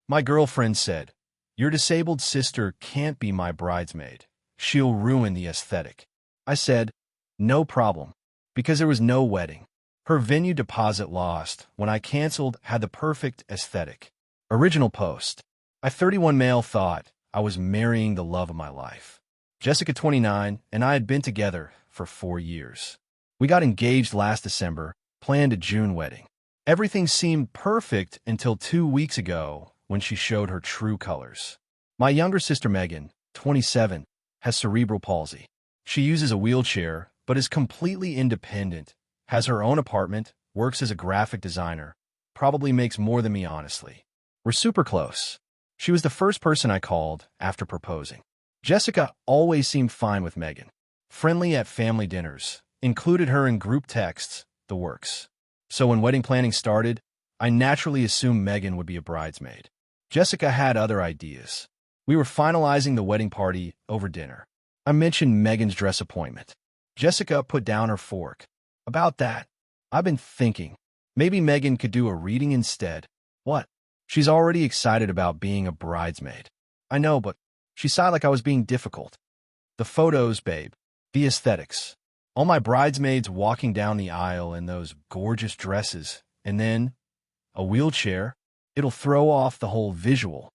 My girlfriend said, "Your disabled sister can't be my bridesmaid. She'll ruin the aesthetic." I said, "No problem," because there was no wedding. Her venue deposit lost when I canceled had the perfect aesthetic. Original post. I 31 male thought I was marrying the love of my life. Jessica 29 and I had been together for 4 years. We got engaged last December, planned a June wedding. Everything seemed perfect until 2 weeks ago when she showed her true colors. My younger sister Megan, 27, has cerebral palsy. She uses a wheelchair but is completely independent, has her own apartment, works as a graphic designer, probably makes more than me honestly. We're super close. She was the first person I called after proposing. Jessica always seemed fine with Megan. Friendly at family dinners, included her in group texts, the works. So when wedding planning started, I naturally assumed Megan would be a bridesmaid. Jessica had other ideas. We were finalizing the wedding party over dinner. I mentioned Megan's dress appointment. Jessica put down her fork. About that, I've been thinking, maybe Megan could do a reading instead. What? She's already excited about being a bridesmaid. I know, but she sighed like I was being difficult. The photos, babe. The aesthetics. All my bridesmaids walking down the aisle in those gorgeous dresses, and then a wheelchair. It'll throw off the whole visual.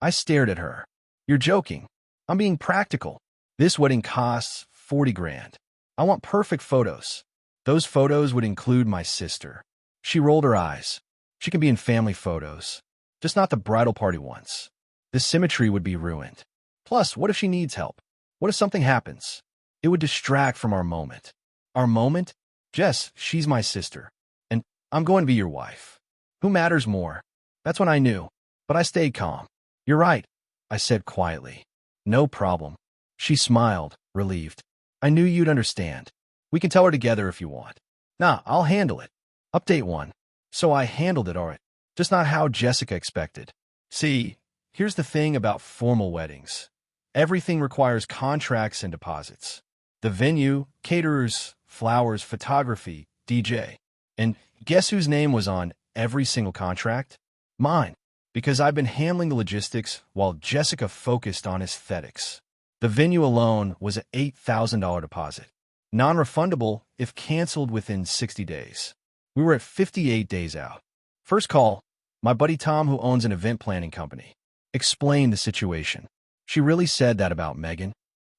I stared at her. You're joking. I'm being practical. This wedding costs 40 grand. I want perfect photos. Those photos would include my sister. She rolled her eyes. She can be in family photos, just not the bridal party ones. The symmetry would be ruined. Plus, what if she needs help? What if something happens? It would distract from our moment. Our moment? Jess, she's my sister. And I'm going to be your wife. Who matters more? That's when I knew. But I stayed calm. You're right, I said quietly. No problem. She smiled, relieved. I knew you'd understand. We can tell her together if you want. Nah, I'll handle it. Update 1. So I handled it alright. Just not how Jessica expected. See, here's the thing about formal weddings. Everything requires contracts and deposits. The venue, caterers, flowers, photography, DJ. And guess whose name was on every single contract? Mine. Because I've been handling the logistics while Jessica focused on aesthetics. The venue alone was an $8,000 deposit. Non-refundable if canceled within 60 days. We were at 58 days out. First call, my buddy Tom, who owns an event planning company, explained the situation. She really said that about Megan?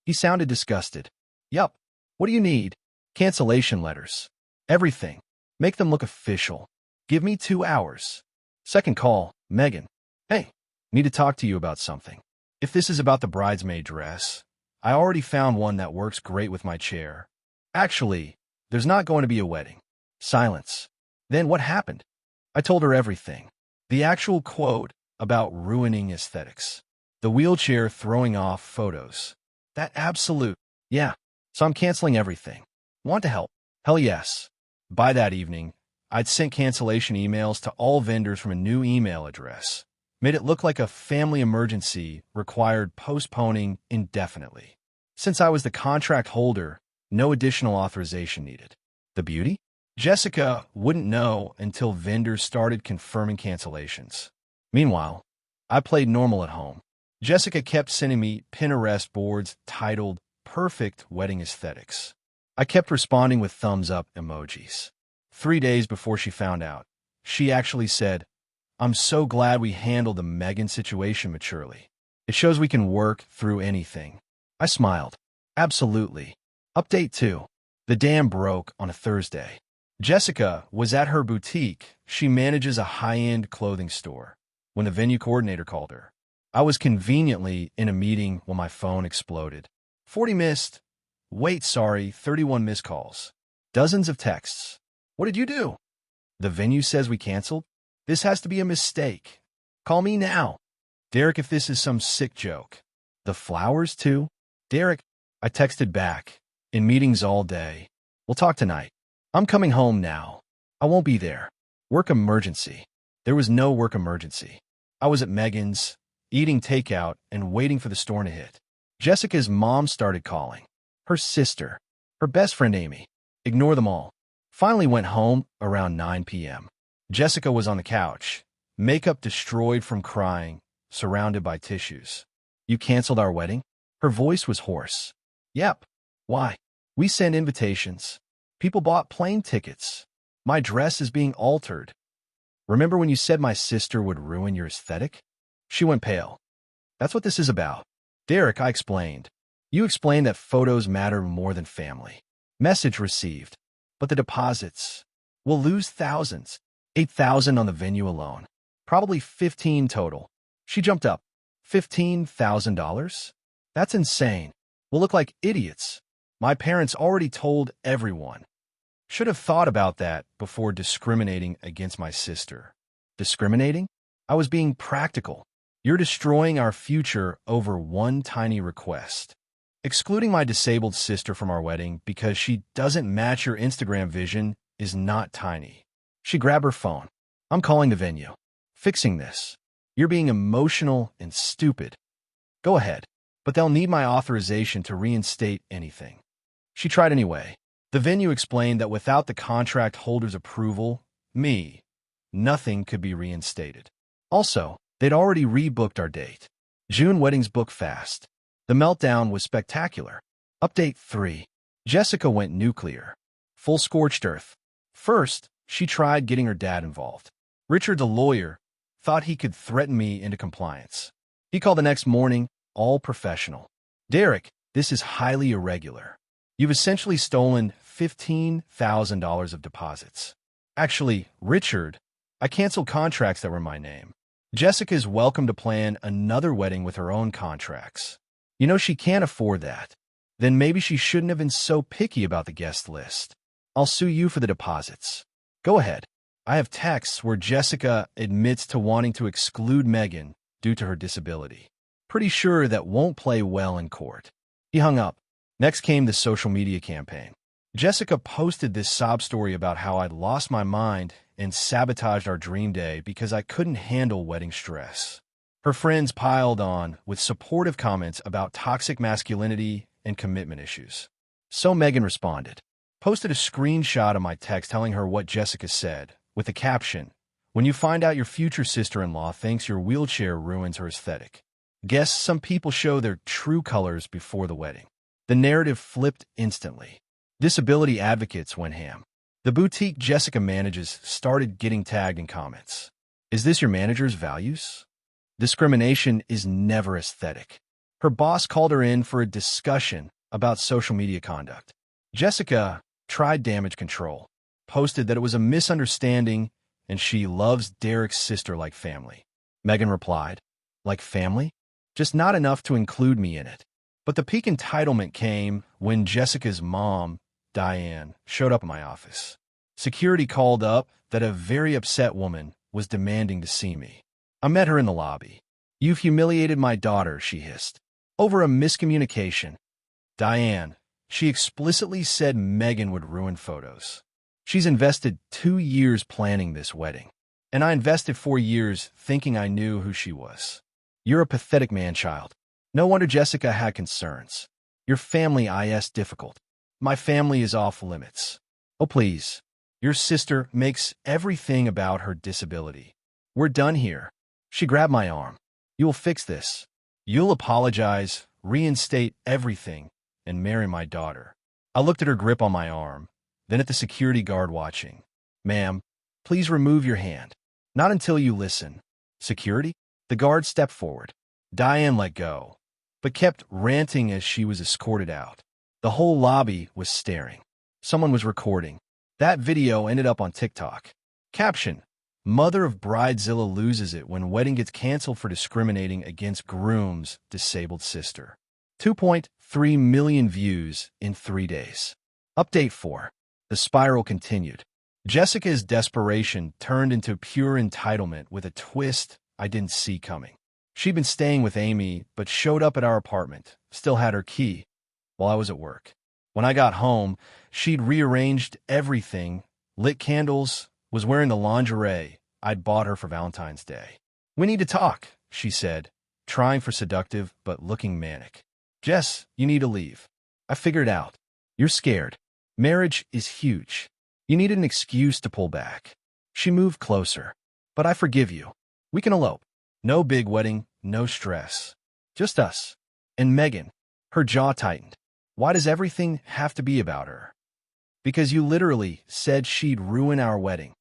He sounded disgusted. Yup. What do you need? Cancellation letters. Everything. Make them look official. Give me 2 hours. Second call, Megan. Hey, need to talk to you about something. If this is about the bridesmaid dress, I already found one that works great with my chair. Actually, there's not going to be a wedding. Silence. Then what happened? I told her everything. The actual quote about ruining aesthetics. The wheelchair throwing off photos. That absolute. Yeah. So I'm canceling everything. Want to help? Hell yes. By that evening, I'd sent cancellation emails to all vendors from a new email address. Made it look like a family emergency required postponing indefinitely. Since I was the contract holder, no additional authorization needed. The beauty? Jessica wouldn't know until vendors started confirming cancellations. Meanwhile, I played normal at home. Jessica kept sending me Pinterest boards titled Perfect Wedding Aesthetics. I kept responding with thumbs up emojis. 3 days before she found out, she actually said, "I'm so glad we handled the Megan situation maturely. It shows we can work through anything." I smiled. Absolutely. Update 2. The dam broke on a Thursday. Jessica was at her boutique. She manages a high-end clothing store. When the venue coordinator called her, I was conveniently in a meeting when my phone exploded. 40 missed. Wait, sorry, 31 missed calls. Dozens of texts. What did you do? The venue says we canceled? This has to be a mistake. Call me now. Derek, if this is some sick joke. The flowers, too? Derek, I texted back. In meetings all day. We'll talk tonight. I'm coming home now. I won't be there. Work emergency. There was no work emergency. I was at Megan's, eating takeout and waiting for the storm to hit. Jessica's mom started calling. Her sister. Her best friend Amy. Ignore them all. Finally went home around 9 p.m. Jessica was on the couch. makeup destroyed from crying, surrounded by tissues. You canceled our wedding? Her voice was hoarse. Yep. Why? We sent invitations. People bought plane tickets. My dress is being altered. Remember when you said my sister would ruin your aesthetic? She went pale. That's what this is about. Derek, I explained. You explained that photos matter more than family. Message received. But the deposits. We'll lose thousands. 8,000 on the venue alone. Probably 15 total. She jumped up. $15,000? That's insane. We'll look like idiots. My parents already told everyone. Should have thought about that before discriminating against my sister. Discriminating? I was being practical. You're destroying our future over one tiny request. Excluding my disabled sister from our wedding because she doesn't match your Instagram vision is not tiny. She grabbed her phone. I'm calling the venue. Fixing this. You're being emotional and stupid. Go ahead, but they'll need my authorization to reinstate anything. She tried anyway. The venue explained that without the contract holder's approval, nothing could be reinstated. Also, they'd already rebooked our date. June weddings book fast. The meltdown was spectacular. Update 3. Jessica went nuclear. Full scorched earth. First, she tried getting her dad involved. Richard, the lawyer, thought he could threaten me into compliance. He called the next morning, all professional. Derek, this is highly irregular. You've essentially stolen $15,000 of deposits. Actually, Richard, I canceled contracts that were in my name. Jessica is welcome to plan another wedding with her own contracts. You know she can't afford that. Then maybe she shouldn't have been so picky about the guest list. I'll sue you for the deposits. Go ahead. I have texts where Jessica admits to wanting to exclude Megan due to her disability. Pretty sure that won't play well in court. He hung up. Next came the social media campaign. Jessica posted this sob story about how I'd lost my mind and sabotaged our dream day because I couldn't handle wedding stress. Her friends piled on with supportive comments about toxic masculinity and commitment issues. So Megan responded. Posted a screenshot of my text telling her what Jessica said, with the caption, "When you find out your future sister-in-law thinks your wheelchair ruins her aesthetic." Guess some people show their true colors before the wedding. The narrative flipped instantly. Disability advocates went ham. The boutique Jessica manages started getting tagged in comments. Is this your manager's values? Discrimination is never aesthetic. Her boss called her in for a discussion about social media conduct. Jessica tried damage control, posted that it was a misunderstanding and she loves Derek's sister like family. Megan replied, like family? Just not enough to include me in it. But the peak entitlement came when Jessica's mom, Diane, showed up at my office. Security called up that a very upset woman was demanding to see me. I met her in the lobby. You've humiliated my daughter, she hissed. Over a miscommunication. Diane, she explicitly said Megan would ruin photos. She's invested 2 years planning this wedding. And I invested 4 years thinking I knew who she was. You're a pathetic man-child. No wonder Jessica had concerns. Your family is difficult. My family is off limits. Oh, please. Your sister makes everything about her disability. We're done here. She grabbed my arm. You'll fix this. You'll apologize, reinstate everything, and marry my daughter. I looked at her grip on my arm, then at the security guard watching. Ma'am, please remove your hand. Not until you listen. Security? The guard stepped forward. Diane let go, but kept ranting as she was escorted out. The whole lobby was staring. Someone was recording. That video ended up on TikTok. Caption: Mother of Bridezilla loses it when wedding gets canceled for discriminating against groom's disabled sister. 2.3 million views in 3 days. Update 4. The spiral continued. Jessica's desperation turned into pure entitlement with a twist I didn't see coming. She'd been staying with Amy, but showed up at our apartment, still had her key, while I was at work. When I got home, she'd rearranged everything, lit candles, was wearing the lingerie I'd bought her for Valentine's Day. We need to talk, she said, trying for seductive but looking manic. Jess, you need to leave. I figured it out. You're scared. Marriage is huge. You needed an excuse to pull back. She moved closer. But I forgive you. We can elope. No big wedding, no stress. Just us. And Megan, her jaw tightened. Why does everything have to be about her? Because you literally said she'd ruin our wedding.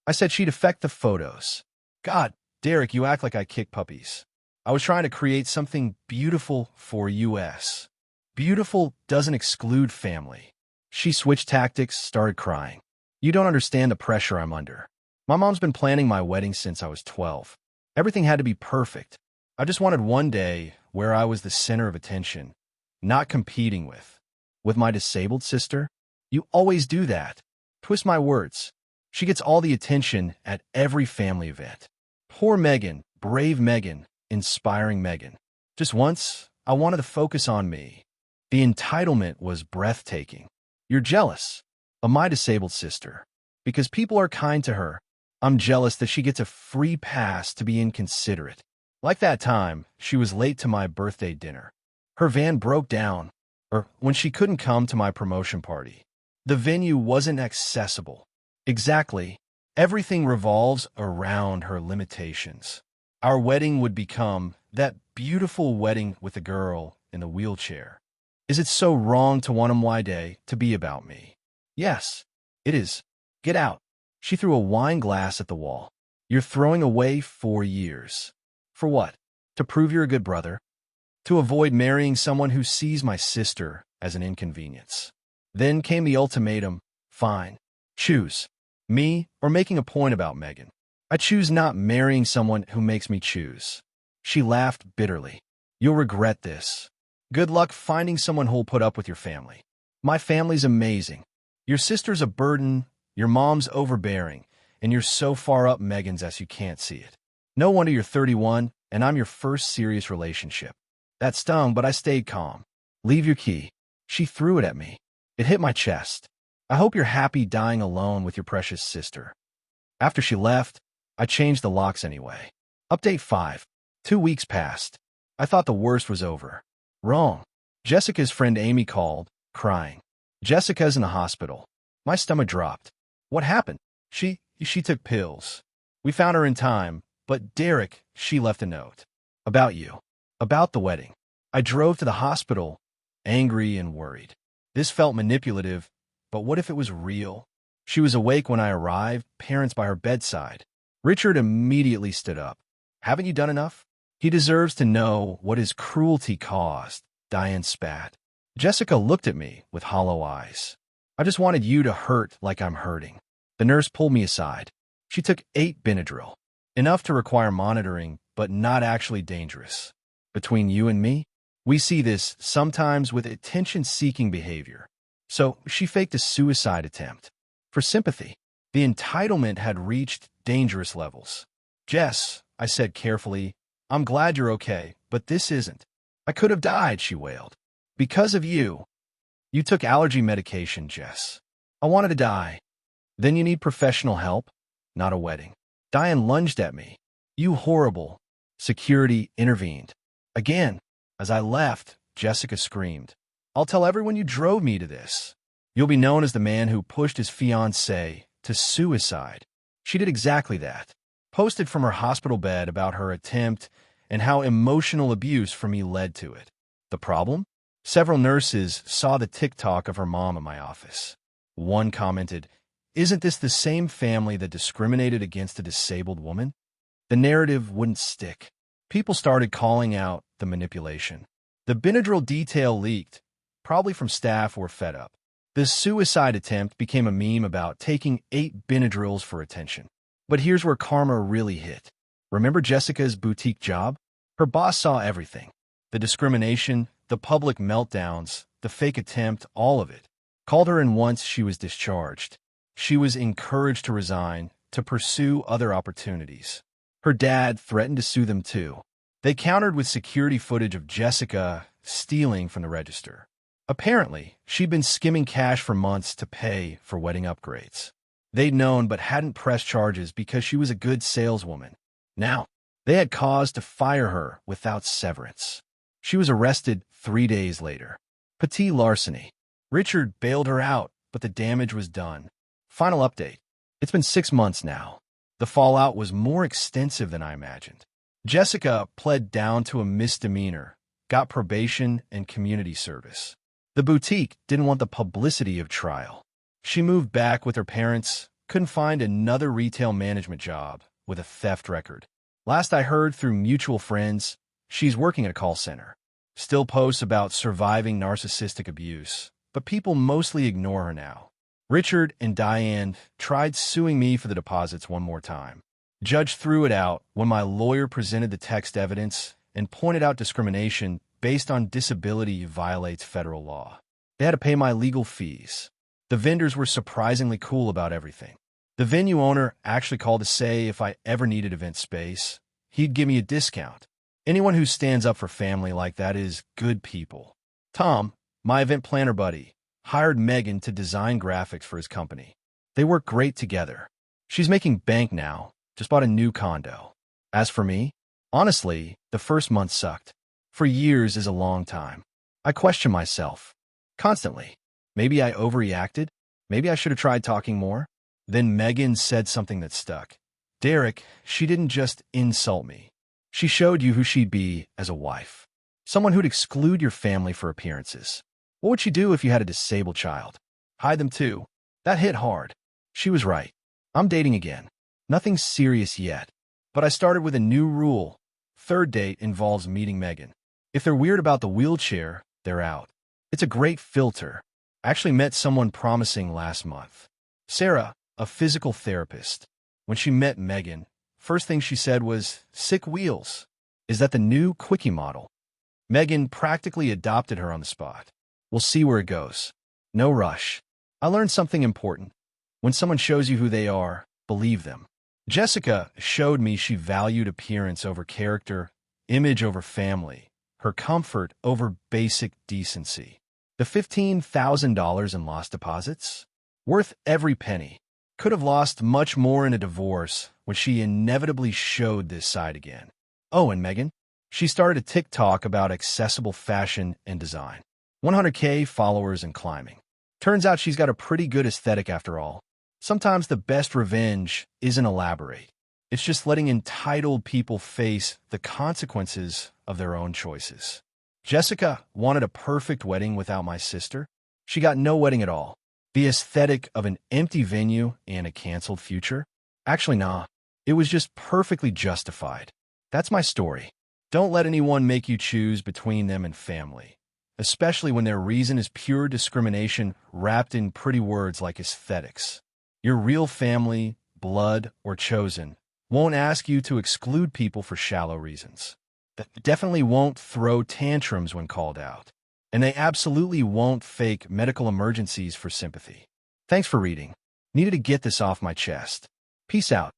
I said she'd affect the photos. God, Derek, you act like I kick puppies. I was trying to create something beautiful for us. Beautiful doesn't exclude family. She switched tactics, started crying. You don't understand the pressure I'm under. My mom's been planning my wedding since I was 12. Everything had to be perfect. I just wanted one day where I was the center of attention, not competing with my disabled sister. You always do that. Twist my words. She gets all the attention at every family event. Poor Megan, brave Megan, inspiring Megan. Just once, I wanted to focus on me. The entitlement was breathtaking. You're jealous of my disabled sister because people are kind to her. I'm jealous that she gets a free pass to be inconsiderate. Like that time, she was late to my birthday dinner. Her van broke down, or when she couldn't come to my promotion party. The venue wasn't accessible. Exactly. Everything revolves around her limitations. Our wedding would become that beautiful wedding with a girl in the wheelchair. Is it so wrong to want my day to be about me? Yes, it is. Get out. She threw a wine glass at the wall. You're throwing away 4 years. For what? To prove you're a good brother? To avoid marrying someone who sees my sister as an inconvenience. Then came the ultimatum. Fine. Choose. Me or making a point about Megan. I choose not marrying someone who makes me choose. She laughed bitterly. You'll regret this. Good luck finding someone who'll put up with your family. My family's amazing. Your sister's a burden, your mom's overbearing, and you're so far up Megan's ass you can't see it. No wonder you're 31, and I'm your first serious relationship. That stung, but I stayed calm. Leave your key. She threw it at me. It hit my chest. I hope you're happy dying alone with your precious sister. After she left, I changed the locks anyway. Update 5. 2 weeks passed. I thought the worst was over. Wrong. Jessica's friend Amy called, crying. Jessica's in the hospital. My stomach dropped. What happened? She took pills. We found her in time, but Derek, she left a note. About you. About the wedding. I drove to the hospital, angry and worried. This felt manipulative, but what if it was real? She was awake when I arrived, parents by her bedside. Richard immediately stood up. Haven't you done enough? He deserves to know what his cruelty caused, Diane spat. Jessica looked at me with hollow eyes. I just wanted you to hurt like I'm hurting. The nurse pulled me aside. She took 8 Benadryl. Enough to require monitoring, but not actually dangerous. Between you and me, we see this sometimes with attention-seeking behavior. So she faked a suicide attempt. For sympathy, the entitlement had reached dangerous levels. Jess, I said carefully, I'm glad you're okay, but this isn't. I could have died, she wailed. Because of you. You took allergy medication, Jess. I wanted to die. Then you need professional help, not a wedding. Diane lunged at me. You horrible. Security intervened. Again, as I left, Jessica screamed. I'll tell everyone you drove me to this. You'll be known as the man who pushed his fiancée to suicide. She did exactly that. Posted from her hospital bed about her attempt and how emotional abuse from me led to it. The problem? Several nurses saw the TikTok of her mom at my office. One commented, "Isn't this the same family that discriminated against a disabled woman?" The narrative wouldn't stick. People started calling out the manipulation. The Benadryl detail leaked, probably from staff who were fed up. The suicide attempt became a meme about taking 8 Benadryls for attention. But here's where karma really hit. Remember Jessica's boutique job? Her boss saw everything. The discrimination, the public meltdowns, the fake attempt, all of it. Called her in once she was discharged. She was encouraged to resign, to pursue other opportunities. Her dad threatened to sue them too. They countered with security footage of Jessica stealing from the register. Apparently, she'd been skimming cash for months to pay for wedding upgrades. They'd known but hadn't pressed charges because she was a good saleswoman. Now, they had cause to fire her without severance. She was arrested 3 days later. Petty larceny. Richard bailed her out, but the damage was done. Final update. It's been 6 months now. The fallout was more extensive than I imagined. Jessica pled down to a misdemeanor, got probation and community service. The boutique didn't want the publicity of trial. She moved back with her parents, couldn't find another retail management job with a theft record. Last I heard through mutual friends, she's working at a call center. Still posts about surviving narcissistic abuse, but people mostly ignore her now. Richard and Diane tried suing me for the deposits one more time. Judge threw it out when my lawyer presented the text evidence and pointed out discrimination based on disability violates federal law. They had to pay my legal fees. The vendors were surprisingly cool about everything. The venue owner actually called to say if I ever needed event space, he'd give me a discount. Anyone who stands up for family like that is good people. Tom, my event planner buddy, hired Megan to design graphics for his company. They work great together. She's making bank now, just bought a new condo. As for me, honestly, the first month sucked. For years is a long time. I question myself constantly. Maybe I overreacted. Maybe I should have tried talking more. Then Megan said something that stuck. Derek, she didn't just insult me. She showed you who she'd be as a wife. Someone who'd exclude your family for appearances. What would she do if you had a disabled child? Hide them too. That hit hard. She was right. I'm dating again. Nothing serious yet. But I started with a new rule. Third date involves meeting Megan. If they're weird about the wheelchair, they're out. It's a great filter. I actually met someone promising last month. Sarah, a physical therapist. When she met Megan, first thing she said was, "Sick wheels. Is that the new quickie model?" Megan practically adopted her on the spot. We'll see where it goes. No rush. I learned something important. When someone shows you who they are, believe them. Jessica showed me she valued appearance over character, image over family, her comfort over basic decency. The $15,000 in lost deposits? Worth every penny. Could have lost much more in a divorce when she inevitably showed this side again. Oh, and Megan? She started a TikTok about accessible fashion and design. 100K followers and climbing. Turns out she's got a pretty good aesthetic after all. Sometimes the best revenge isn't elaborate. It's just letting entitled people face the consequences of their own choices. Jessica wanted a perfect wedding without my sister. She got no wedding at all. The aesthetic of an empty venue and a canceled future? Actually, nah. It was just perfectly justified. That's my story. Don't let anyone make you choose between them and family, especially when their reason is pure discrimination wrapped in pretty words like aesthetics. Your real family, blood, or chosen won't ask you to exclude people for shallow reasons. They definitely won't throw tantrums when called out. And they absolutely won't fake medical emergencies for sympathy. Thanks for reading. Needed to get this off my chest. Peace out.